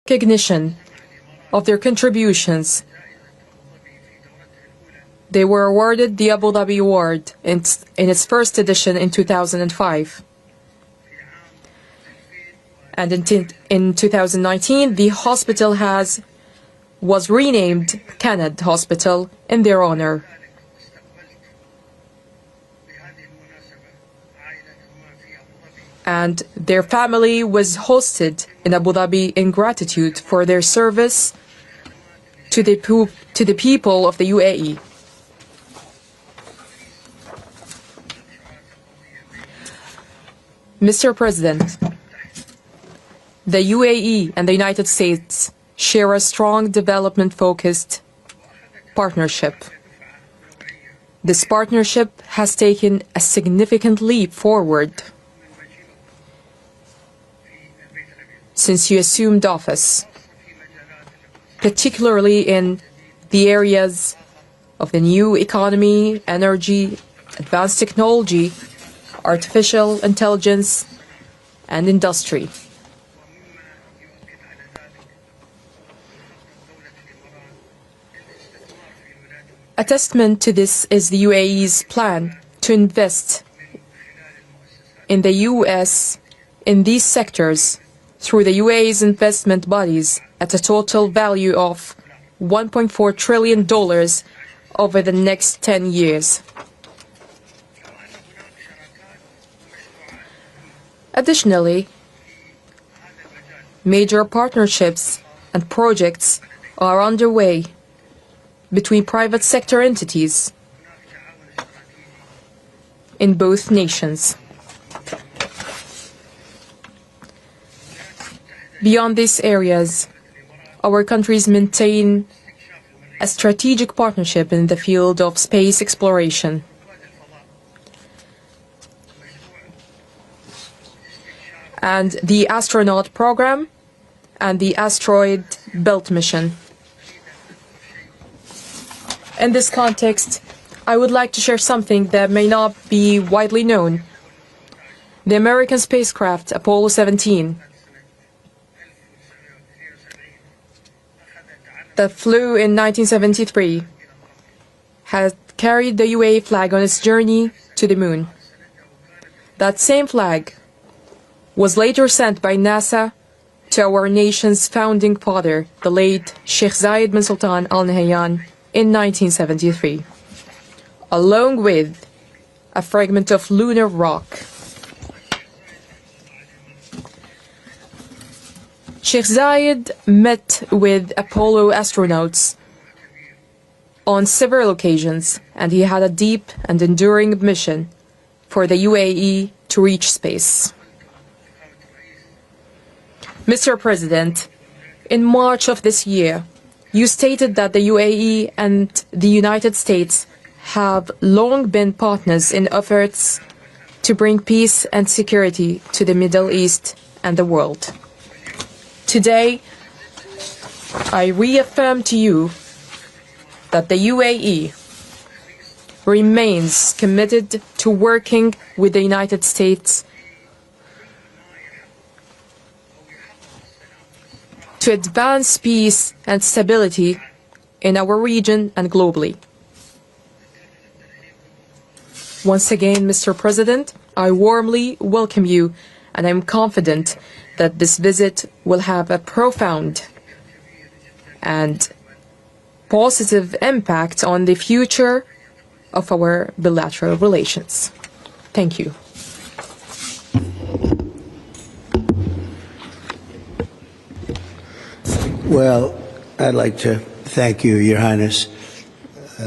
recognition of their contributions, they were awarded the Abu Dhabi Award in its first edition in 2005. And in 2019, the hospital was renamed Kanad Hospital in their honor. And their family was hosted in Abu Dhabi in gratitude for their service to the people of the UAE. Mr. President, the UAE and the United States share a strong development-focused partnership. This partnership has taken a significant leap forward since you assumed office, particularly in the areas of the new economy, energy, advanced technology, artificial intelligence, and industry. A testament to this is the UAE's plan to invest in the US in these sectors through the UAE's investment bodies at a total value of $1.4 trillion over the next 10 years. Additionally, major partnerships and projects are underway between private sector entities in both nations. Beyond these areas, our countries maintain a strategic partnership in the field of space exploration. And the astronaut program and the asteroid belt mission. In this context, I would like to share something that may not be widely known. The American spacecraft Apollo 17 that flew in 1973 had carried the UAE flag on its journey to the moon. That same flag was later sent by NASA to our nation's founding father, the late Sheikh Zayed bin Sultan Al Nahyan, in 1973, along with a fragment of lunar rock. Sheikh Zayed met with Apollo astronauts on several occasions, and he had a deep and enduring mission for the UAE to reach space. Mr. President, in March of this year, you stated that the UAE and the United States have long been partners in efforts to bring peace and security to the Middle East and the world. Today, I reaffirm to you that the UAE remains committed to working with the United States to advance peace and stability in our region and globally. Once again, Mr. President, I warmly welcome you, and I'm confident that this visit will have a profound and positive impact on the future of our bilateral relations. Thank you. Well, I'd like to thank you, Your Highness.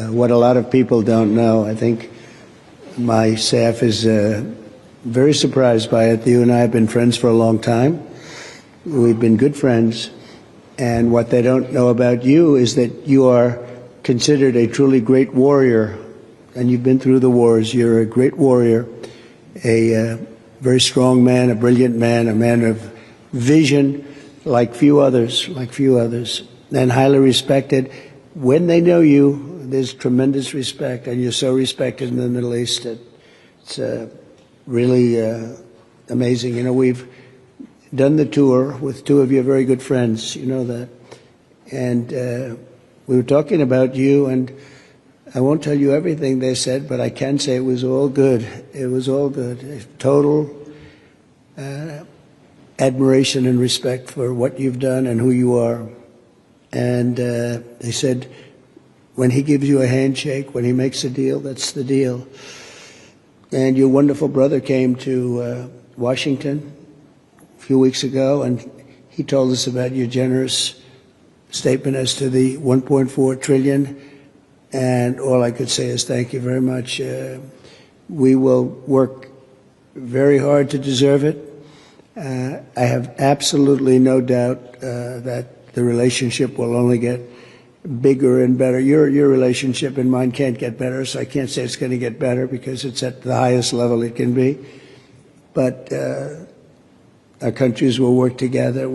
What a lot of people don't know, I think my staff is very surprised by it. You and I have been friends for a long time. We've been good friends. And what they don't know about you is that you are considered a truly great warrior. And you've been through the wars. You're a great warrior, a very strong man, a brilliant man, a man of vision like few others, and highly respected. When they know you, there's tremendous respect, and you're so respected in the Middle East. It's really amazing. You know, we've done the tour with two of your very good friends, you know that. And we were talking about you, and I won't tell you everything they said, but I can say it was all good. It was all good. Total admiration and respect for what you've done and who you are. And they said, when he gives you a handshake, when he makes a deal, that's the deal. And your wonderful brother came to Washington a few weeks ago, and he told us about your generous statement as to the $1.4 trillion. And all I could say is thank you very much. We will work very hard to deserve it. I have absolutely no doubt that the relationship will only get bigger and better. Your relationship and mine can't get better, so I can't say it's going to get better because it's at the highest level it can be. But our countries will work together.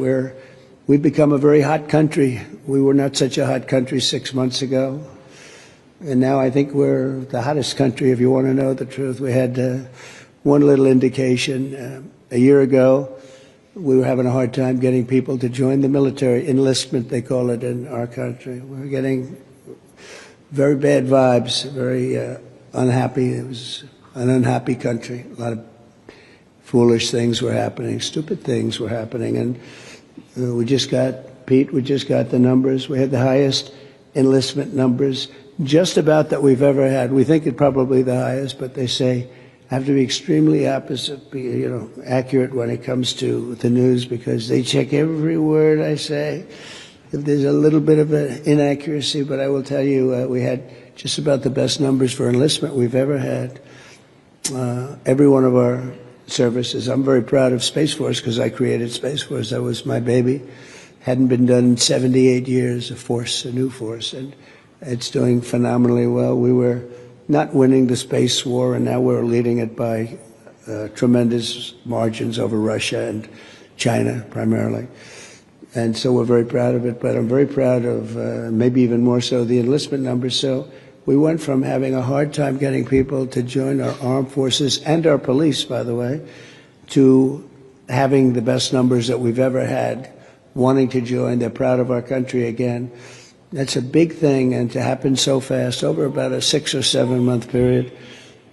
We've become a very hot country. We were not such a hot country 6 months ago. And now I think we're the hottest country, if you want to know the truth. We had one little indication. A year ago, we were having a hard time getting people to join the military. Enlistment, they call it in our country. We were getting very bad vibes, very unhappy. It was an unhappy country. A lot of foolish things were happening, stupid things were happening. And we just got the numbers. We had the highest enlistment numbers just about that we've ever had. We think it probably the highest, but they say have to be extremely accurate when it comes to the news because they check every word I say. If there's a little bit of an inaccuracy, but I will tell you, we had just about the best numbers for enlistment we've ever had. Every one of our services. I'm very proud of Space Force because I created Space Force. That was my baby. Hadn't been done in 78 years, a new force, and it's doing phenomenally well. We were not winning the space war, and now we're leading it by tremendous margins over Russia and China primarily. And so we're very proud of it, but I'm very proud of, maybe even more so, the enlistment numbers. So we went from having a hard time getting people to join our armed forces and our police, by the way, to having the best numbers that we've ever had, wanting to join. They're proud of our country again. That's a big thing, and to happen so fast, over about a 6 or 7 month period,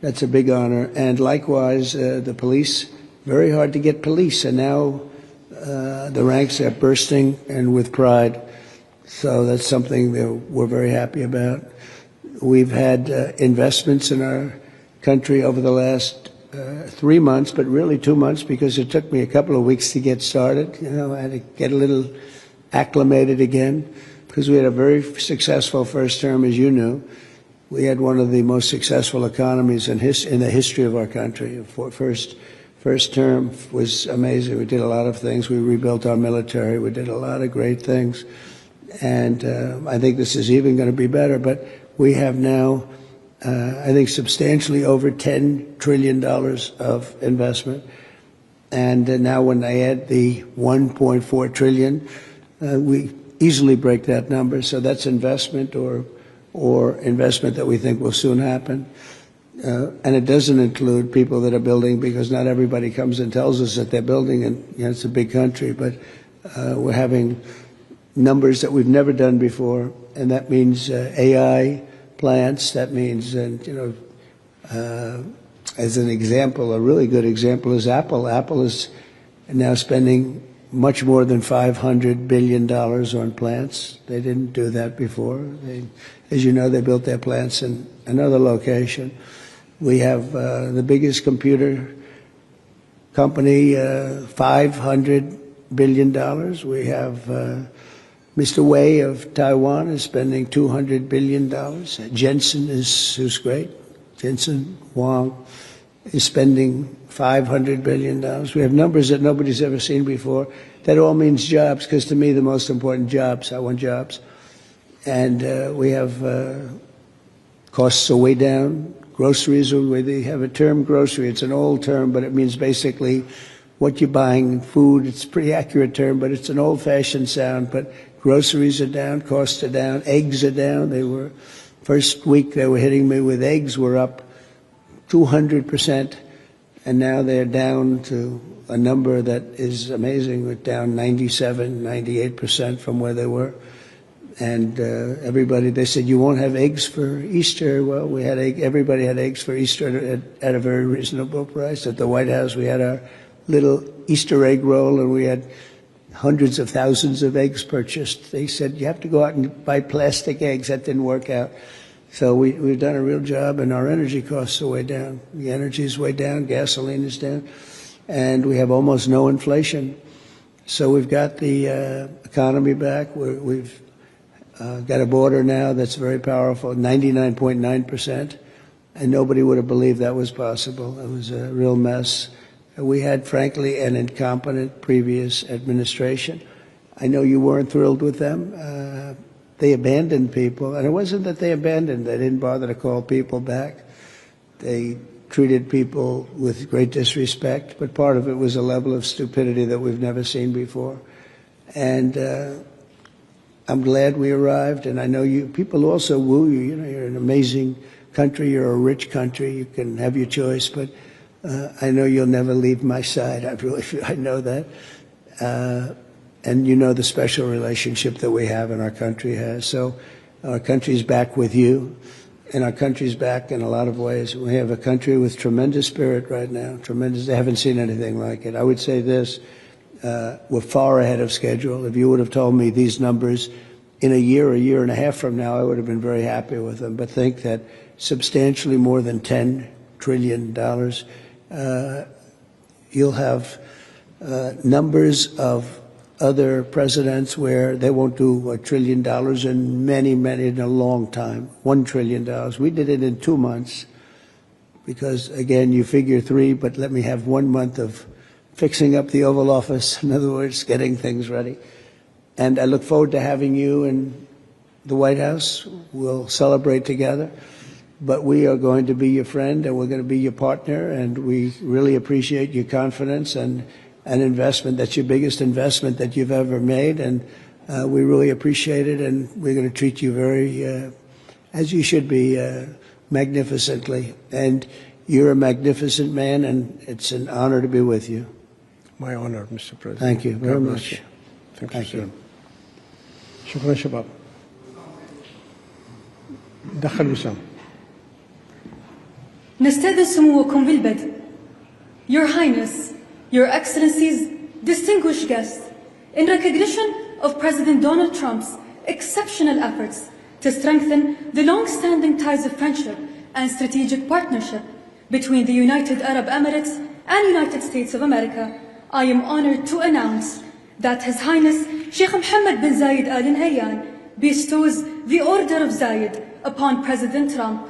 that's a big honor. And likewise, the police, very hard to get police, and now the ranks are bursting and with pride. So that's something that we're very happy about. We've had investments in our country over the last 3 months, but really 2 months because it took me a couple of weeks to get started. You know, I had to get a little acclimated again. Because we had a very successful first term, as you knew. We had one of the most successful economies in the history of our country. First term was amazing. We did a lot of things. We rebuilt our military. We did a lot of great things. And I think this is even going to be better. But we have now, I think, substantially over $10 trillion of investment. And now when I add the $1.4 trillion, we easily break that number. So that's investment or investment that we think will soon happen. And it doesn't include people that are building because not everybody comes and tells us that they're building, and it's a big country, but we're having numbers that we've never done before, and that means AI plants. That means, as an example, a really good example is Apple. Apple is now spending much more than $500 billion on plants. They didn't do that before. As you know, they built their plants in another location. We have the biggest computer company, $500 billion. We have Mr. Wei of Taiwan is spending $200 billion. Jensen who's great. Jensen Huang is spending $500 billion. We have numbers that nobody's ever seen before. That all means jobs, because to me the most important jobs. I want jobs. And we have costs are way down. Groceries, they have a term grocery. It's an old term, but it means basically what you're buying, food. It's a pretty accurate term, but it's an old-fashioned sound. But groceries are down, costs are down, eggs are down. First week they were hitting me with eggs were up 200%. and now they're down to a number that is amazing. We're down 97, 98% from where they were. And everybody, they said, you won't have eggs for Easter. Well, we had everybody had eggs for Easter at a very reasonable price. At the White House, we had our little Easter egg roll, and we had hundreds of thousands of eggs purchased. They said, you have to go out and buy plastic eggs. That didn't work out. So we've done a real job, and our energy costs are way down. The energy is way down, gasoline is down, and we have almost no inflation. So we've got the economy back. We've got a border now that's very powerful, 99.9%, and nobody would have believed that was possible. It was a real mess. We had, frankly, an incompetent previous administration. I know you weren't thrilled with them. They abandoned people, and it wasn't that they abandoned. They didn't bother to call people back. They treated people with great disrespect, but part of it was a level of stupidity that we've never seen before. And I'm glad we arrived, and I know people also woo you. You know, you're an amazing country. You're a rich country. You can have your choice, but I know you'll never leave my side. I know that. And you know the special relationship that we have and our country has. So our country's back with you, and our country's back in a lot of ways. We have a country with tremendous spirit right now, tremendous. I haven't seen anything like it. I would say this, we're far ahead of schedule. If you would have told me these numbers in a year and a half from now, I would have been very happy with them. But think that substantially more than $10 trillion, you'll have numbers of other presidents where they won't do $1 trillion in a long time, $1 trillion. We did it in 2 months because, again, you figure 3, but let me have 1 month of fixing up the Oval Office, in other words, getting things ready. And I look forward to having you in the White House. We'll celebrate together. But we are going to be your friend, and we're going to be your partner, and we really appreciate your confidence and an investment. That's your biggest investment that you've ever made, and we really appreciate it, and we're going to treat you very, as you should be, magnificently. And you're a magnificent man, and it's an honor to be with you. My honor, Mr. President. Thank you very much. Thank you. شكرا شباب. دخل وسام. نستأذن سموكم بالبدء. Your Highness, Your Excellencies, distinguished guests, in recognition of President Donald Trump's exceptional efforts to strengthen the long-standing ties of friendship and strategic partnership between the United Arab Emirates and United States of America, I am honored to announce that His Highness Sheikh Mohammed bin Zayed Al Nahyan bestows the Order of Zayed upon President Trump.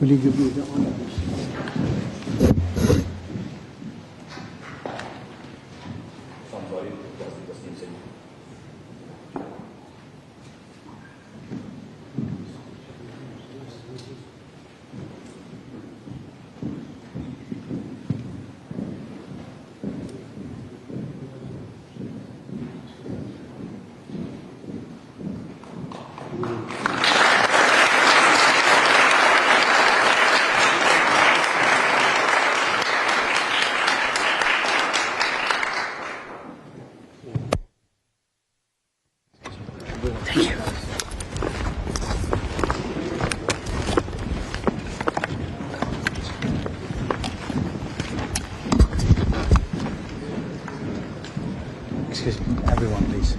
Will you give me the honor? Thank you. Excuse me, everyone, please.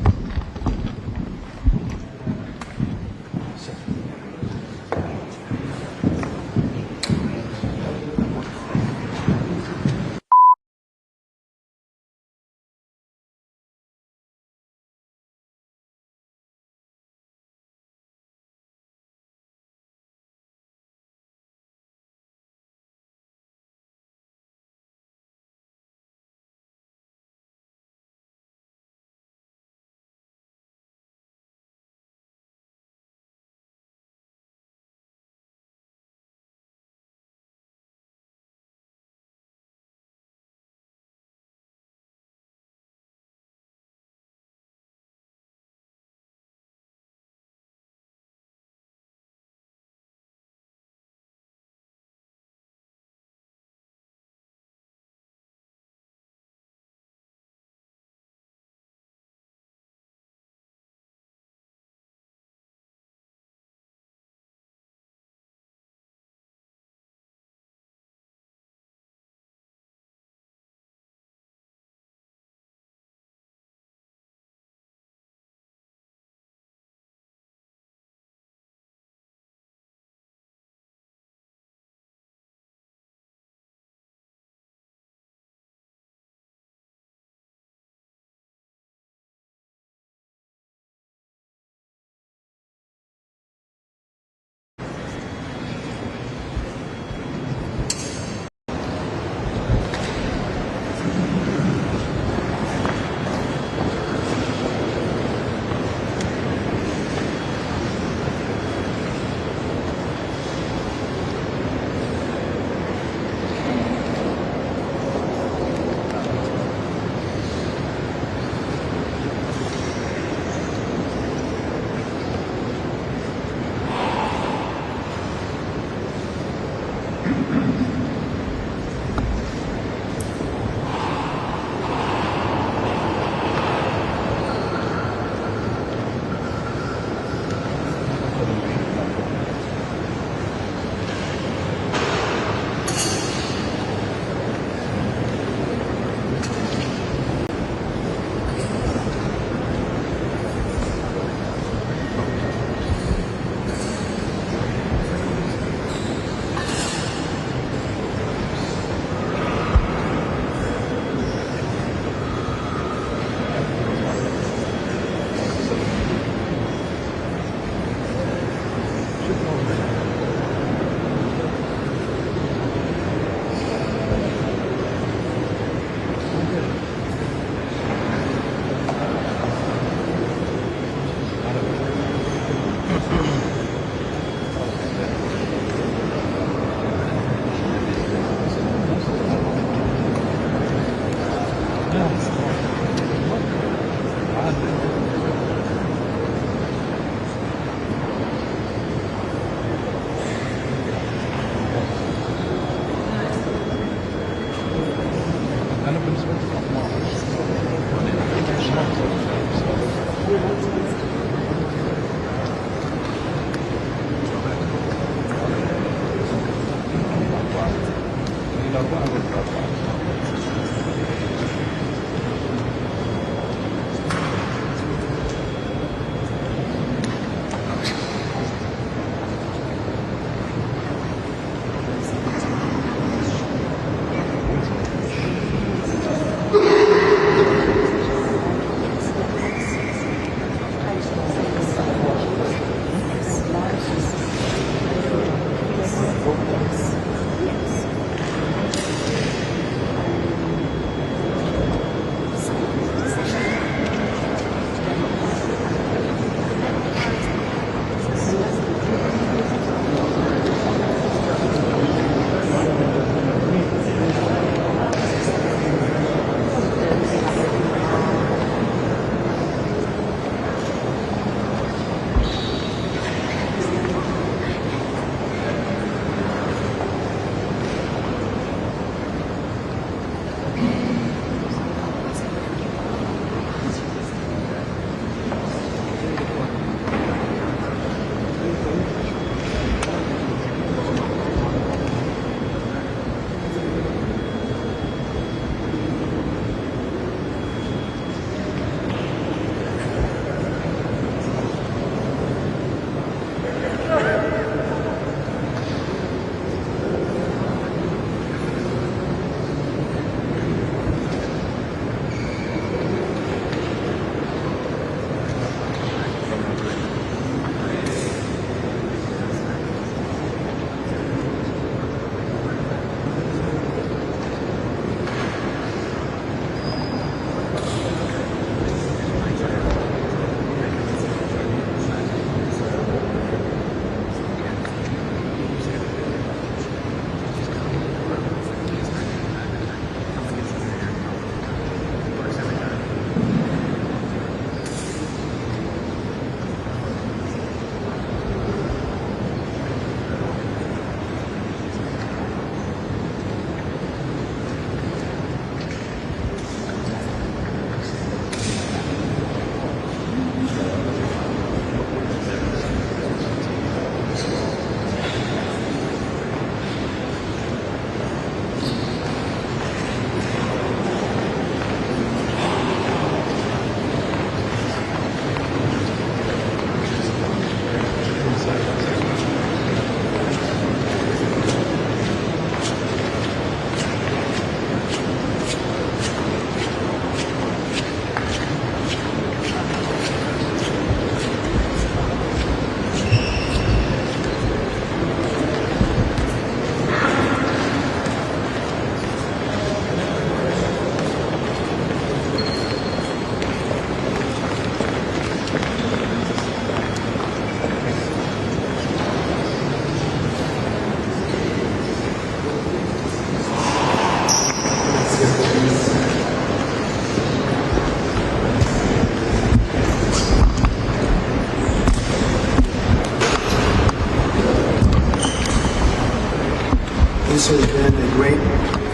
This has been a great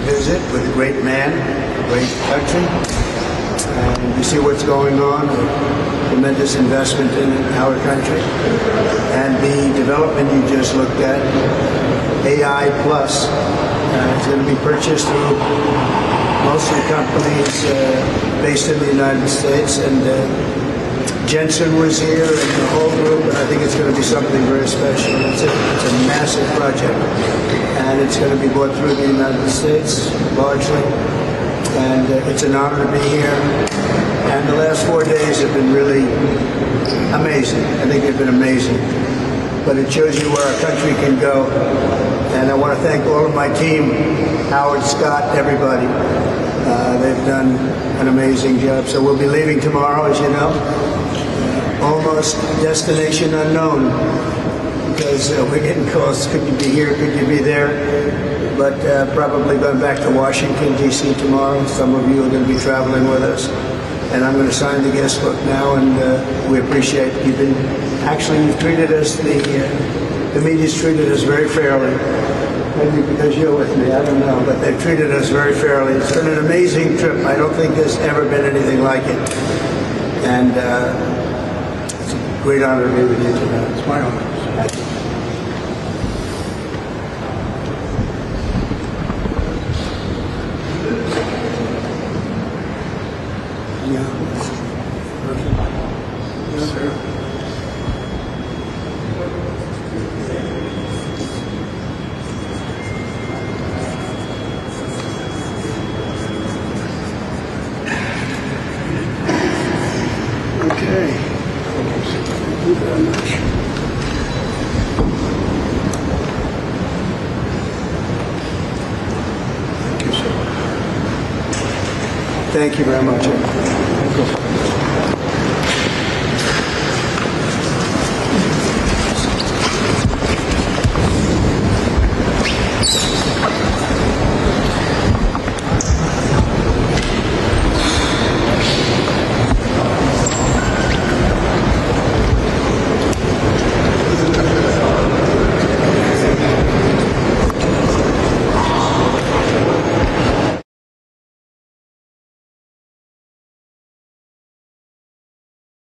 visit with a great man, a great country. And you see what's going on, a tremendous investment in our country. And the development you just looked at, AI Plus, is going to be purchased through most of the companies based in the United States. And Jensen was here and the whole group, and I think it's going to be something very special. It's a massive project, and it's going to be bought through the United States largely, and it's an honor to be here. And the last 4 days have been really amazing. I think they've been amazing, but it shows you where our country can go. And I want to thank all of my team, Howard, Scott, everybody. They've done an amazing job. So we'll be leaving tomorrow, as you know. Almost destination unknown, because we're getting calls, could you be here, could you be there? But probably going back to Washington, D.C. tomorrow. Some of you are going to be traveling with us. And I'm going to sign the guest book now, and we appreciate you've treated us, the media's treated us very fairly. Maybe because you're with me, I don't know, but they've treated us very fairly. It's been an amazing trip. I don't think there's ever been anything like it. And it's a great honor to be with you tonight. It's my honor. Thank you. Thank you very much.